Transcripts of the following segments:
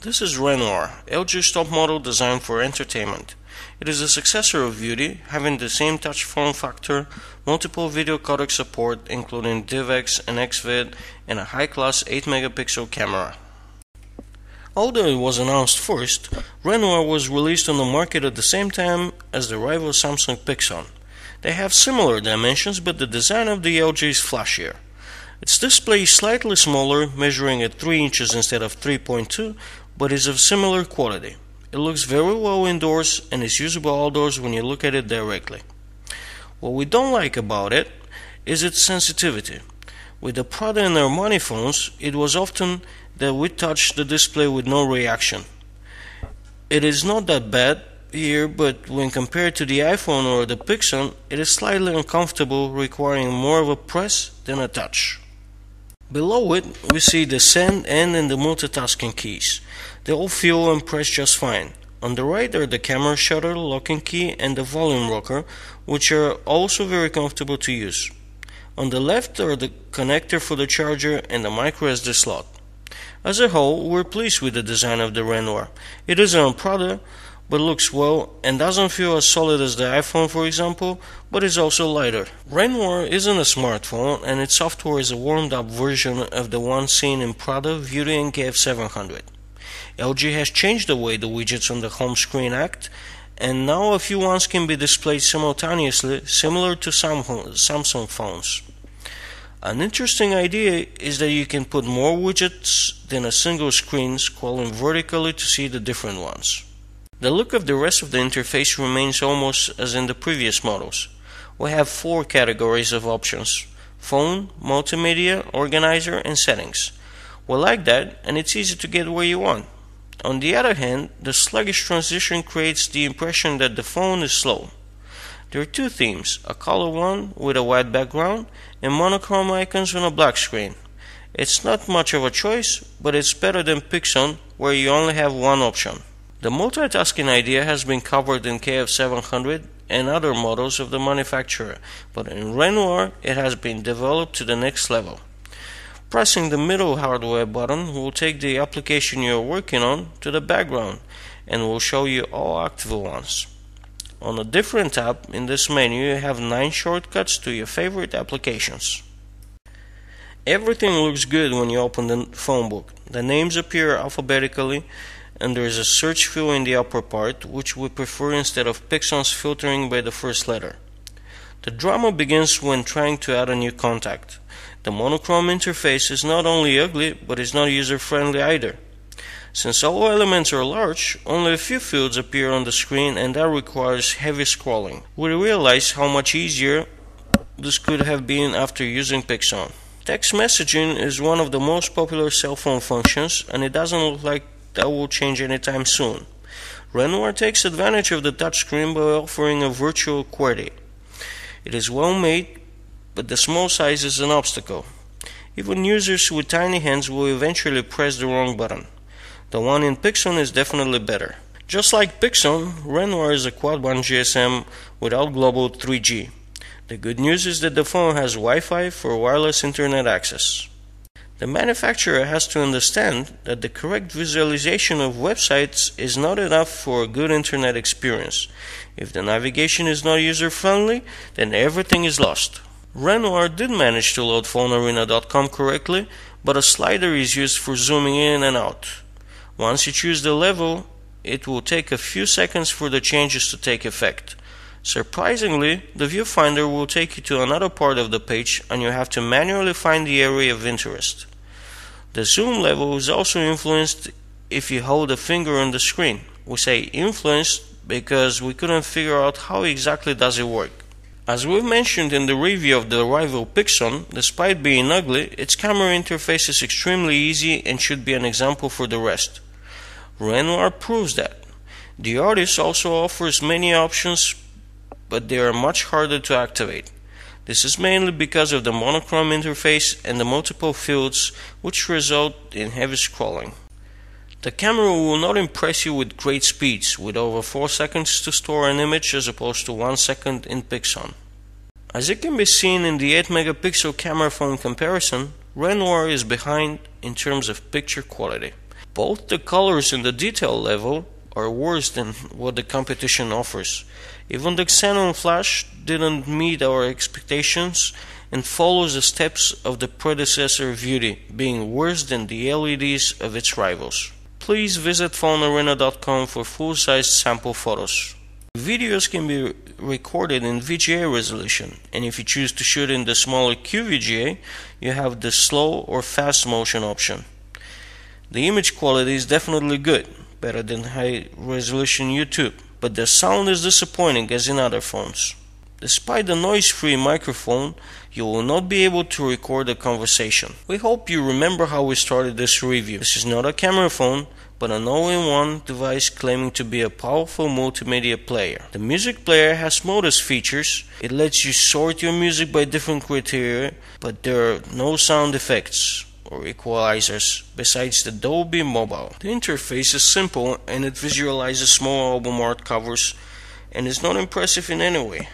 This is Renoir, LG's top model designed for entertainment. It is a successor of XviD, having the same touch form factor, multiple video codec support including DivX and XviD, and a high-class 8-megapixel camera. Although it was announced first, Renoir was released on the market at the same time as the rival Samsung Pixon. They have similar dimensions, but the design of the LG is flashier. Its display is slightly smaller, measuring at 3 inches instead of 3.2, but is of similar quality. It looks very well indoors and is usable outdoors when you look at it directly. What we don't like about it is its sensitivity. With the Prada and Armani phones, it was often that we touched the display with no reaction. It is not that bad here, but when compared to the iPhone or the Pixon, it is slightly uncomfortable, requiring more of a press than a touch. Below it, we see the send and the multitasking keys. They all feel and press just fine. On the right are the camera shutter, locking key, and the volume rocker, which are also very comfortable to use. On the left are the connector for the charger and the microSD slot. As a whole, we're pleased with the design of the Renoir. It is on Prada, but looks well and doesn't feel as solid as the iPhone, for example, but is also lighter. Renoir isn't a smartphone, and its software is a warmed-up version of the one seen in Prada, XviD, and KF700. LG has changed the way the widgets on the home screen act, and now a few ones can be displayed simultaneously, similar to Samsung phones. An interesting idea is that you can put more widgets than a single screen, scrolling vertically to see the different ones. The look of the rest of the interface remains almost as in the previous models. We have 4 categories of options: phone, multimedia, organizer, and settings. We like that, and it's easy to get where you want. On the other hand, the sluggish transition creates the impression that the phone is slow. There are 2 themes, a color one with a white background and monochrome icons on a black screen. It's not much of a choice, but it's better than Pixon, where you only have one option. The multitasking idea has been covered in KF700 and other models of the manufacturer, but in Renoir it has been developed to the next level. Pressing the middle hardware button will take the application you are working on to the background and will show you all active ones. On a different tab in this menu you have 9 shortcuts to your favorite applications. Everything looks good when you open the phone book. The names appear alphabetically, and there is a search field in the upper part, which we prefer instead of Pixon's filtering by the first letter. The drama begins when trying to add a new contact. The monochrome interface is not only ugly, but is not user-friendly either. Since all elements are large, only a few fields appear on the screen, and that requires heavy scrolling. We realize how much easier this could have been after using Pixon. Text messaging is one of the most popular cell phone functions, and it doesn't look like that will change anytime soon. Renoir takes advantage of the touchscreen by offering a virtual QWERTY. It is well made, but the small size is an obstacle. Even users with tiny hands will eventually press the wrong button. The one in Pixon is definitely better. Just like Pixon, Renoir is a quad-band GSM without global 3G. The good news is that the phone has Wi-Fi for wireless internet access. The manufacturer has to understand that the correct visualization of websites is not enough for a good internet experience. If the navigation is not user-friendly, then everything is lost. Renoir did manage to load PhoneArena.com correctly, but a slider is used for zooming in and out. Once you choose the level, it will take a few seconds for the changes to take effect. Surprisingly, the viewfinder will take you to another part of the page, and you have to manually find the area of interest. The zoom level is also influenced if you hold a finger on the screen. We say influenced because we couldn't figure out how exactly does it work. As we've mentioned in the review of the rival Pixon, despite being ugly, its camera interface is extremely easy and should be an example for the rest. Renoir proves that. The Artist also offers many options, but they are much harder to activate. This is mainly because of the monochrome interface and the multiple fields, which result in heavy scrolling. The camera will not impress you with great speeds, with over 4 seconds to store an image as opposed to 1 second in Pixon. As it can be seen in the 8-megapixel camera phone comparison, Renoir is behind in terms of picture quality. Both the colors and the detail level are worse than what the competition offers. Even the Xenon Flash didn't meet our expectations and follows the steps of the predecessor ViewD, being worse than the LEDs of its rivals. Please visit PhoneArena.com for full-size sample photos. Videos can be recorded in VGA resolution, and if you choose to shoot in the smaller QVGA, you have the slow or fast motion option. The image quality is definitely good, better than high-resolution YouTube, but the sound is disappointing as in other phones. Despite the noise-free microphone, you will not be able to record a conversation. We hope you remember how we started this review. This is not a camera phone, but an all-in-one device claiming to be a powerful multimedia player. The music player has modest features. It lets you sort your music by different criteria, but there are no sound effects or equalizers besides the Dolby Mobile. The interface is simple and it visualizes small album art covers and is not impressive in any way.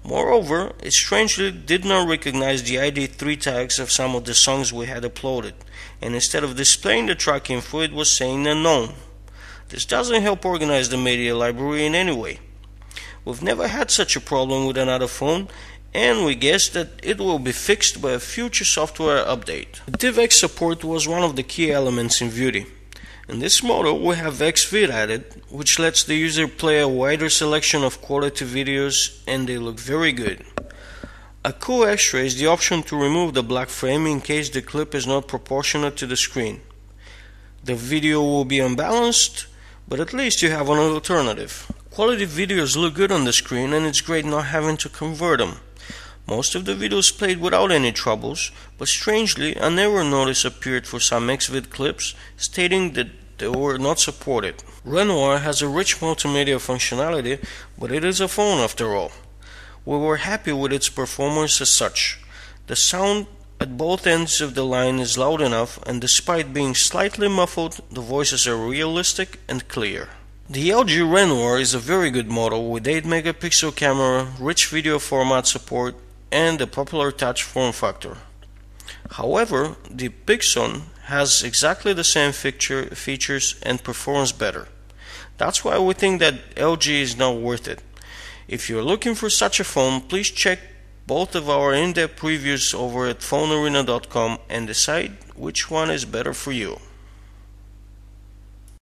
Moreover, it strangely did not recognize the ID3 tags of some of the songs we had uploaded, and instead of displaying the track info, it was saying unknown. This doesn't help organize the media library in any way. We've never had such a problem with another phone, and we guess that it will be fixed by a future software update. Divx Support was one of the key elements in ViewD. In this model we have XviD added, which lets the user play a wider selection of quality videos, and they look very good. A cool extra is the option to remove the black frame in case the clip is not proportionate to the screen. The video will be unbalanced, but at least you have an alternative. Quality videos look good on the screen, and it's great not having to convert them. Most of the videos played without any troubles, but strangely an error notice appeared for some XviD clips stating that they were not supported. Renoir has a rich multimedia functionality, but it is a phone after all. We were happy with its performance as such. The sound at both ends of the line is loud enough, and despite being slightly muffled, the voices are realistic and clear. The LG Renoir is a very good model with 8 megapixel camera, rich video format support, and the popular touch form factor. However, the Pixon has exactly the same features and performs better. That's why we think that LG is not worth it. If you're looking for such a phone, please check both of our in-depth reviews over at PhoneArena.com and decide which one is better for you.